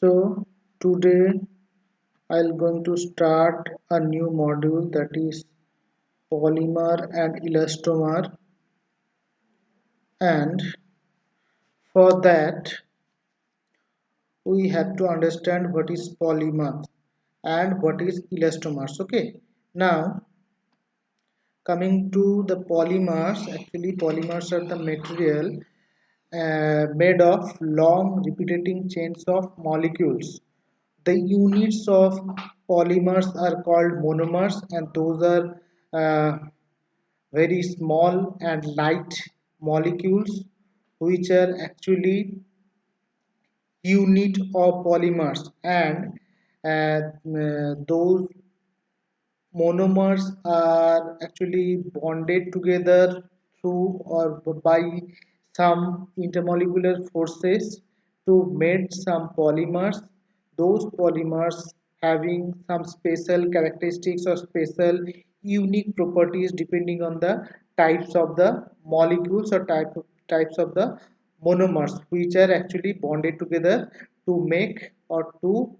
So today I'll going to start a new module, that is polymer and elastomer, and for that we have to understand what is polymer and what is elastomers. Okay, now coming to the polymers, actually polymers are the material made of long repeating chains of molecules. The units of polymers are called monomers, and those are very small and light molecules which are actually unit of polymers, and those monomers are actually bonded together through or by some intermolecular forces to make some polymers. Those polymers having some special characteristics or special unique properties depending on the types of the molecules or types of the monomers which are actually bonded together to make or to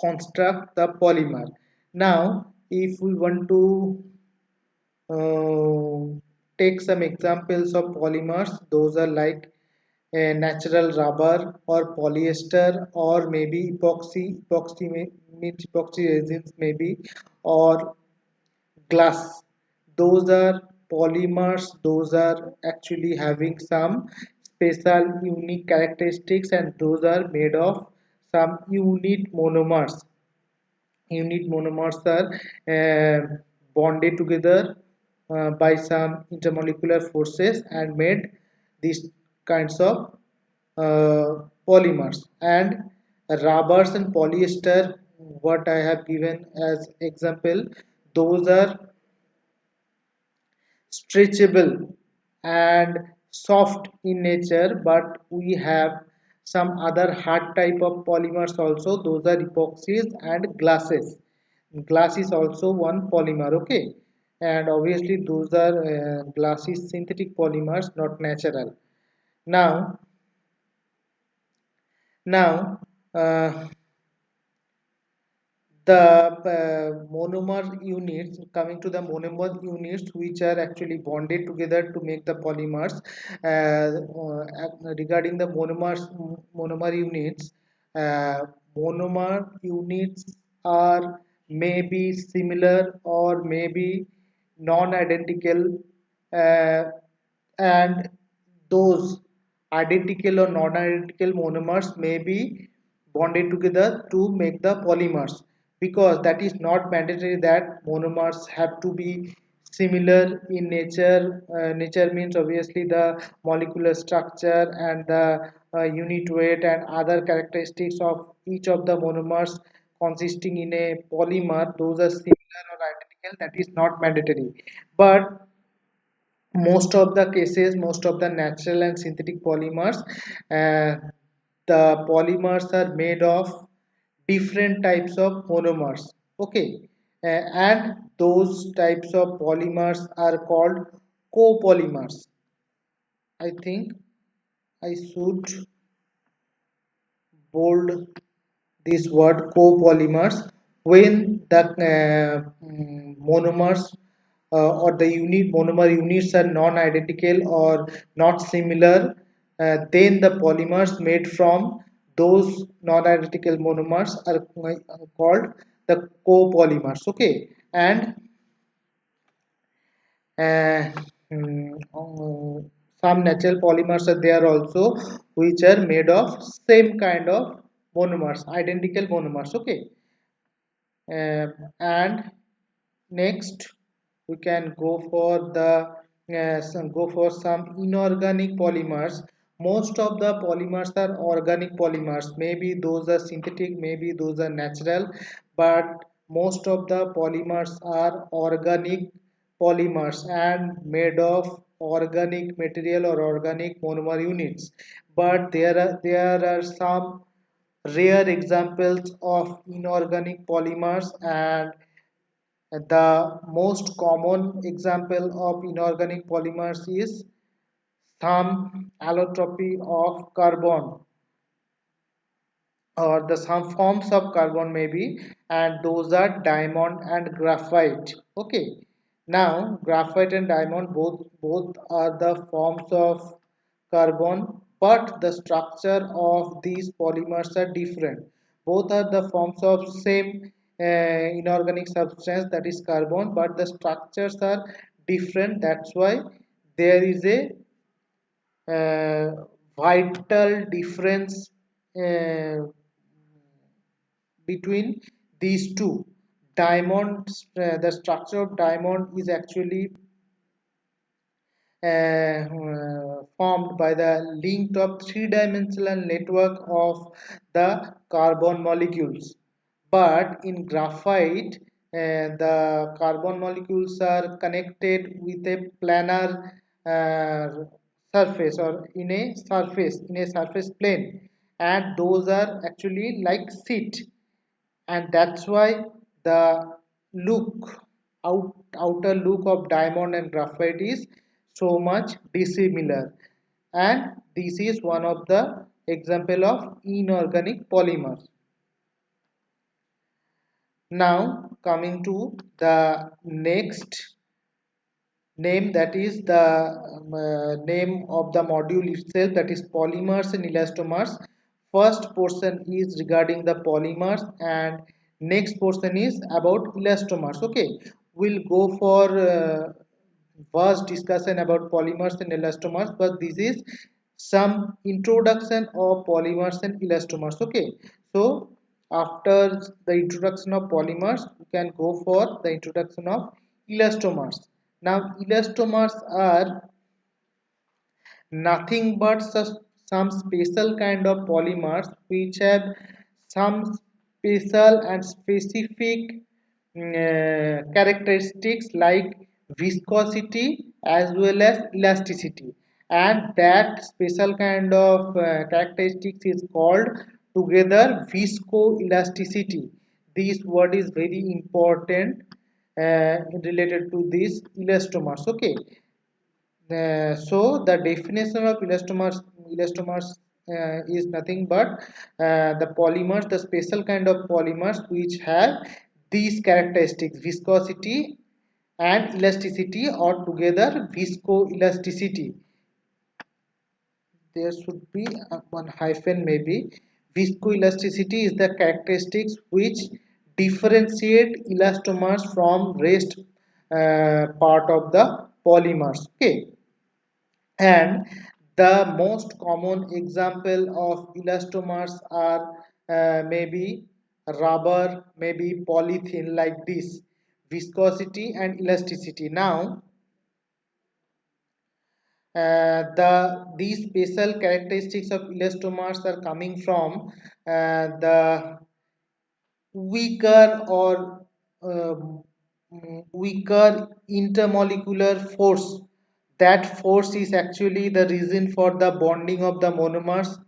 construct the polymer. Now if we want to take some examples of polymers, those are like a natural rubber or polyester or maybe means epoxy resins maybe, or glass. Those are polymers, those are actually having some special unique characteristics, and those are made of some unit monomers. Unit monomers are bonded together by some intermolecular forces and made these kinds of polymers. And rubbers and polyester, what I have given as example, those are stretchable and soft in nature, but we have some other hard type of polymers also. Those are epoxies and glasses. Glass is also one polymer. Okay, and obviously those are glass is synthetic polymers, not natural. Now now uh, the monomer units, coming to the monomer units which are actually bonded together to make the polymers. Regarding the monomer units, uh, monomer units are maybe similar or maybe non-identical, uh, and those identical or non-identical monomers may be bonded together to make the polymers, because that is not mandatory that monomers have to be similar in nature. Nature means obviously the molecular structure and the unit weight and other characteristics of each of the monomers consisting in a polymer, those are similar or identical. That is not mandatory, but most of the natural and synthetic polymers, uh, the polymers are made of different types of monomers. Okay, and those types of polymers are called copolymers. I think I should bold this word copolymers when the monomers or the unit monomer units are non-identical or not similar. Then the polymers made from those non-identical monomers are called the copolymers. Okay, and uh, some natural polymers are there also which are made of same kind of monomers, identical monomers. Okay, and next we can go for the go for some inorganic polymers. Most of the polymers are organic polymers, maybe those are synthetic, maybe those are natural, but most of the polymers are organic polymers and made of organic material or organic monomer units. But there are some rare examples of inorganic polymers, and the most common example of inorganic polymers is some allotropy of carbon. or the some forms of carbon maybe, and those are diamond and graphite. Okay, now graphite and diamond both are the forms of carbon, but the structure of these polymers are different. Both are the forms of same inorganic substance, that is carbon, but the structures are different. That's why there is a uh, vital difference uh, between these two. Diamonds, the structure of diamond is actually formed by the linked of three-dimensional network of the carbon molecules. But in graphite, the carbon molecules are connected with a planar uh, surface, or in a surface plane, and those are actually like sheet, and that's why the look outer look of diamond and graphite is so much dissimilar, and this is one of the example of inorganic polymers. Now coming to the next name, that is the name of the module itself, that is polymers and elastomers. First portion is regarding the polymers and next portion is about elastomers. Okay, we'll go for vast discussion about polymers and elastomers, but this is some introduction of polymers and elastomers. Okay, so after the introduction of polymers we can go for the introduction of elastomers. Now elastomers are nothing but some special kind of polymers which have some special and specific characteristics like viscosity as well as elasticity, and that special kind of characteristics is called together viscoelasticity. This word is very important related to these elastomers. Okay, so the definition of elastomers is nothing but the polymers, the special kind of polymers which have these characteristics, viscosity and elasticity, or together viscoelasticity. There should be one hyphen maybe. Viscoelasticity is the characteristics which differentiate elastomers from rest part of the polymers. Okay, and the most common example of elastomers are maybe rubber, maybe polythene, like this, viscosity and elasticity. Now these special characteristics of elastomers are coming from the weaker or weaker intermolecular force. That force is actually the reason for the bonding of the monomers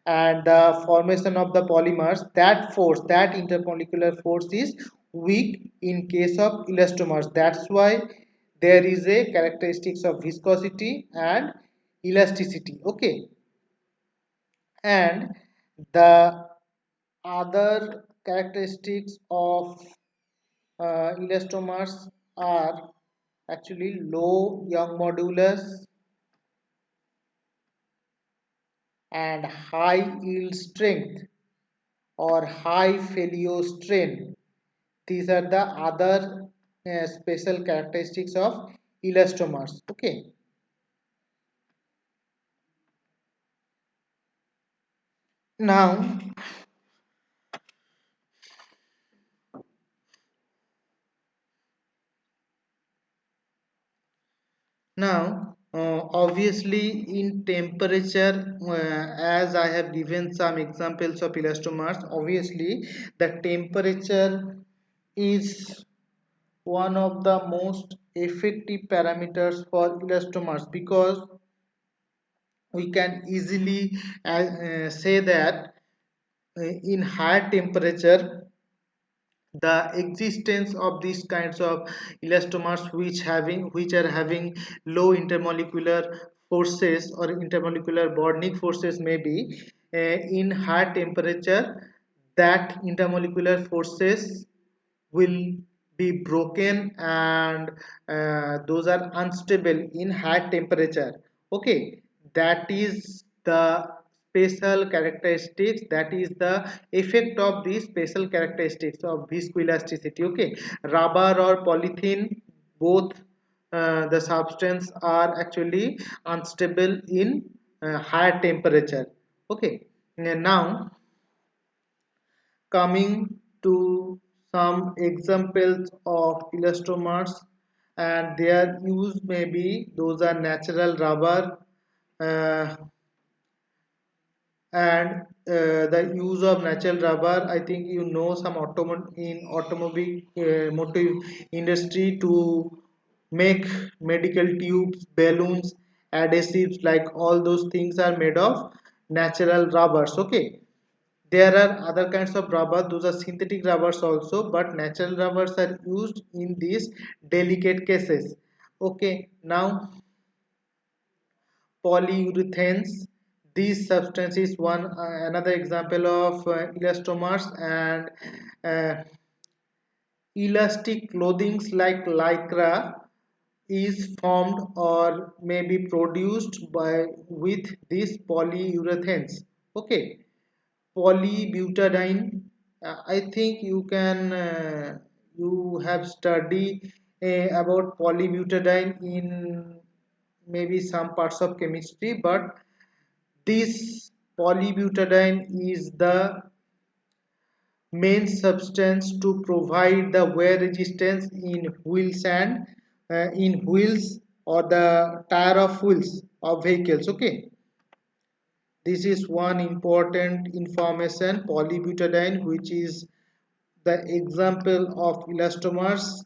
and the formation of the polymers. That force, that intermolecular force, is weak in case of elastomers. That's why there is a characteristics of viscosity and elasticity. Okay, and the other characteristics of elastomers are actually low Young modulus and high yield strength or high failure strain. These are the other special characteristics of elastomers. Okay, now obviously in temperature, as I have given some examples of elastomers, obviously the temperature is one of the most effective parameters for elastomers, because we can easily say that in higher temperature the existence of these kinds of elastomers which are having low intermolecular forces or intermolecular bonding forces maybe in high temperature, that intermolecular forces will be broken, and those are unstable in high temperature. Okay, that is the special characteristics, that is the effect of these special characteristics of viscoelasticity. Okay, rubber or polythene, both the substance are actually unstable in higher temperature. Okay, now coming to some examples of elastomers and their use, maybe those are natural rubber, uh, and the use of natural rubber, I think you know some automobile motive industry to make medical tubes, balloons, adhesives, like all those things are made of natural rubbers. Okay, there are other kinds of rubber, those are synthetic rubbers also, but natural rubbers are used in these delicate cases. Okay, now polyurethanes, these substances one another example of elastomers. And uh, elastic clothings like lycra is formed or may be produced by with these polyurethanes. Okay, polybutadiene, I think you have studied about polybutadiene in maybe some parts of chemistry, but this polybutadiene is the main substance to provide the wear resistance in wheels and in wheels or the tire of wheels of vehicles. Okay, this is one important information. Polybutadiene, which is the example of elastomers,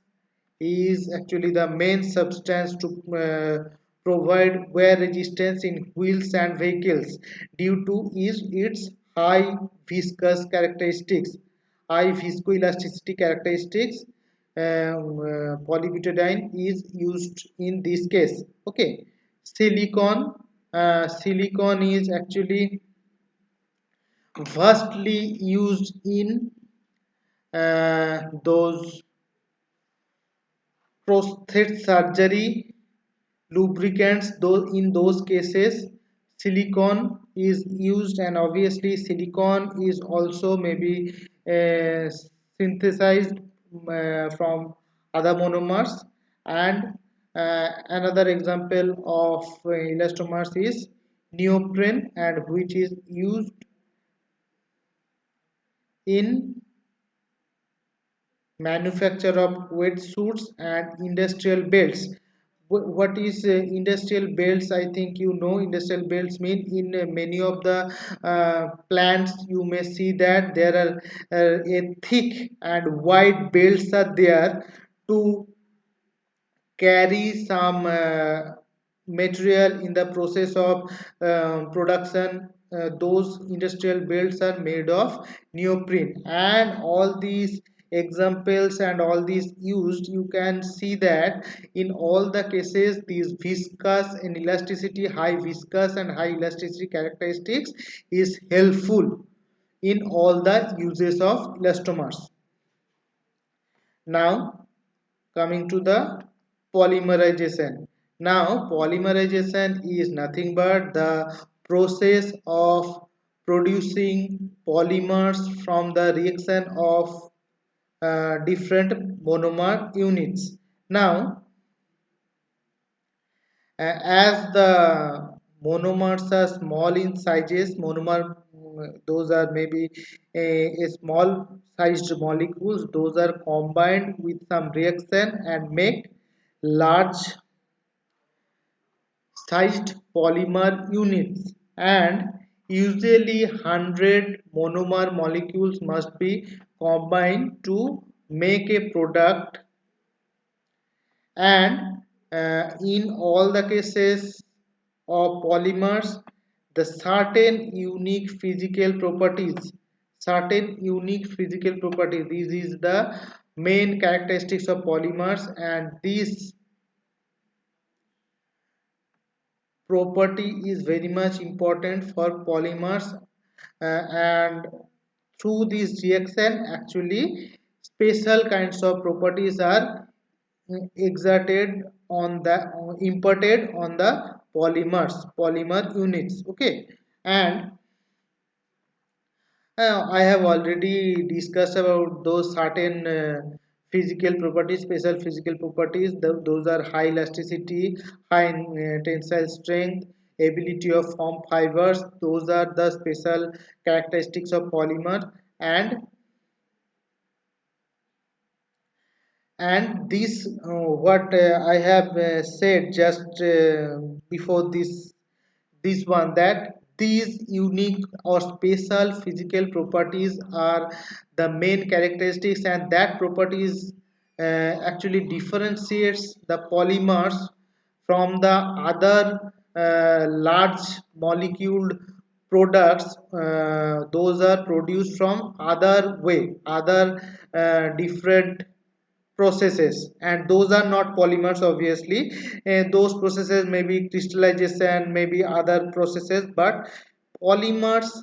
is actually the main substance to provide wear resistance in wheels and vehicles due to its high viscous characteristics, high viscoelasticity characteristics. Polybutadiene is used in this case. Okay, silicon. Silicon is actually vastly used in those prostate surgery, lubricants. Those in those cases silicon is used, and obviously silicon is also maybe uh, synthesized from other monomers. And another example of elastomers is neoprene, and which is used in manufacture of wetsuits and industrial belts. What is industrial belts? I think you know industrial belts mean in many of the plants you may see that there are a thick and wide belts are there to carry some material in the process of production. Those industrial belts are made of neoprene, and all these examples and all these used, you can see that in all the cases these viscous and elasticity, high viscous and high elasticity characteristics is helpful in all the uses of elastomers. Now coming to the polymerization. Now polymerization is nothing but the process of producing polymers from the reaction of different monomer units. Now as the monomers are small in sizes, those are maybe a small sized molecules, those are combined with some reaction and make large sized polymer units. And usually 100 monomer molecules must be combined to make a product. And in all the cases of polymers, the certain unique physical properties, this is the main characteristics of polymers, and this property is very much important for polymers. And through this reaction actually special kinds of properties are exerted on the imparted on the polymer units. Okay, and I have already discussed about those certain physical properties, special physical properties. Those are high elasticity, high tensile strength, ability of form fibers. Those are the special characteristics of polymer, and this what I have said just before this one, that these unique or special physical properties are the main characteristics, and that properties actually differentiates the polymers from the other large moleculed products. Those are produced from other different processes, and those are not polymers obviously. Those processes may be crystallization, maybe other processes, but polymers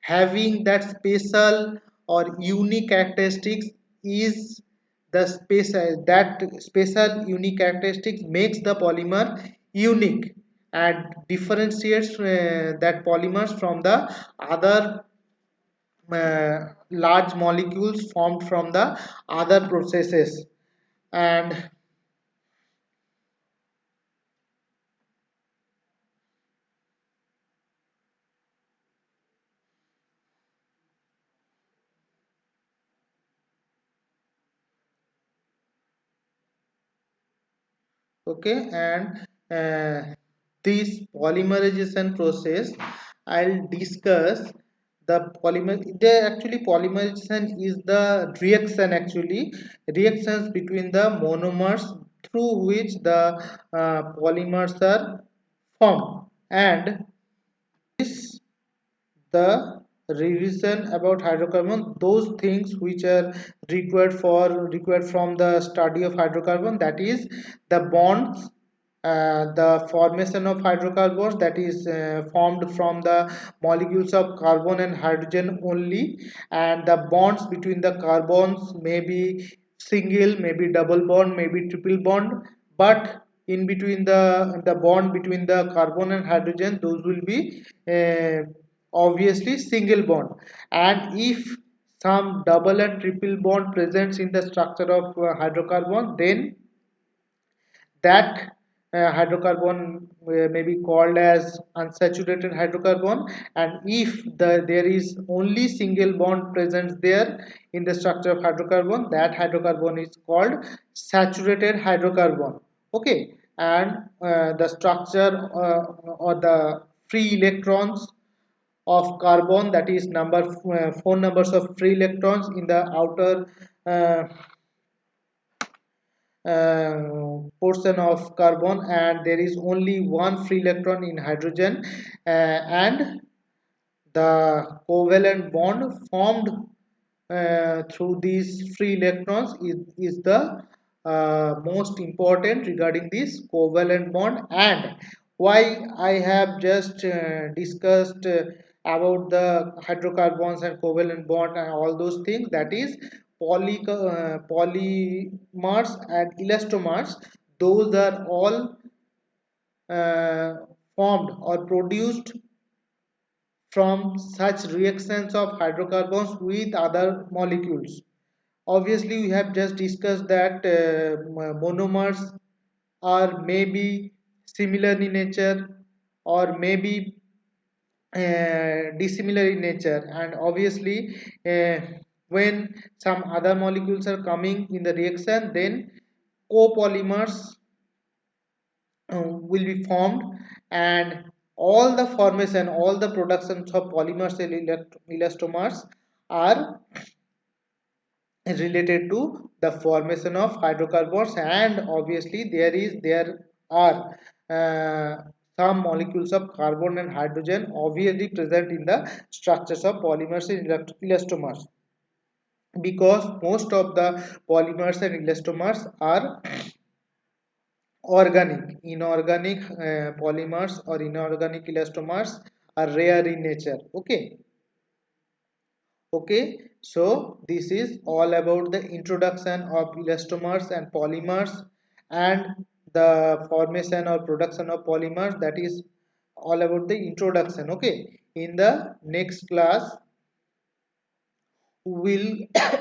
having that special or unique characteristics is the special that special unique characteristics makes the polymer unique and differentiates that polymers from the other large molecules formed from the other processes. And okay, and this polymerization process I'll discuss the polymer the actually polymerization is the reaction actually reactions between the monomers through which the polymers are formed, and this the revision about hydrocarbon, those things which are required from the study of hydrocarbon, that is the bonds, the formation of hydrocarbons, that is formed from the molecules of carbon and hydrogen only, and the bonds between the carbons may be single, maybe double bond, maybe triple bond, but in between the bond between the carbon and hydrogen, those will be obviously single bond. And if some double and triple bond presents in the structure of hydrocarbon, then that hydrocarbon may be called as unsaturated hydrocarbon, and if there is only single bond present there in the structure of hydrocarbon, that hydrocarbon is called saturated hydrocarbon. Okay, and the structure or the free electrons of carbon, that is four numbers of free electrons in the outer uh, portion of carbon, and there is only one free electron in hydrogen, and the covalent bond formed through these free electrons is the most important regarding this covalent bond. And why I have just discussed about the hydrocarbons and covalent bond and all those things, that is polymers and elastomers, those are all uh, formed or produced from such reactions of hydrocarbons with other molecules. Obviously, we have just discussed that monomers are maybe similar in nature or maybe dissimilar in nature, and obviously when some other molecules are coming in the reaction, then copolymers will be formed, and all the formation, all the productions of polymers and elastomers are related to the formation of hydrocarbons. And obviously there are some molecules of carbon and hydrogen obviously present in the structures of polymers and elastomers, because most of the polymers and elastomers are organic. Inorganic polymers or inorganic elastomers are rare in nature. Okay, Okay, so this is all about the introduction of elastomers and polymers and the formation or production of polymers. That is all about the introduction. Okay, in the next class we will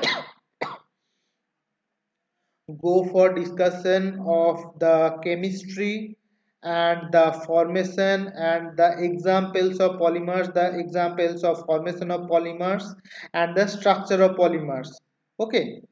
go for discussion of the chemistry and the formation and the examples of polymers, the examples of formation of polymers and the structure of polymers. Okay,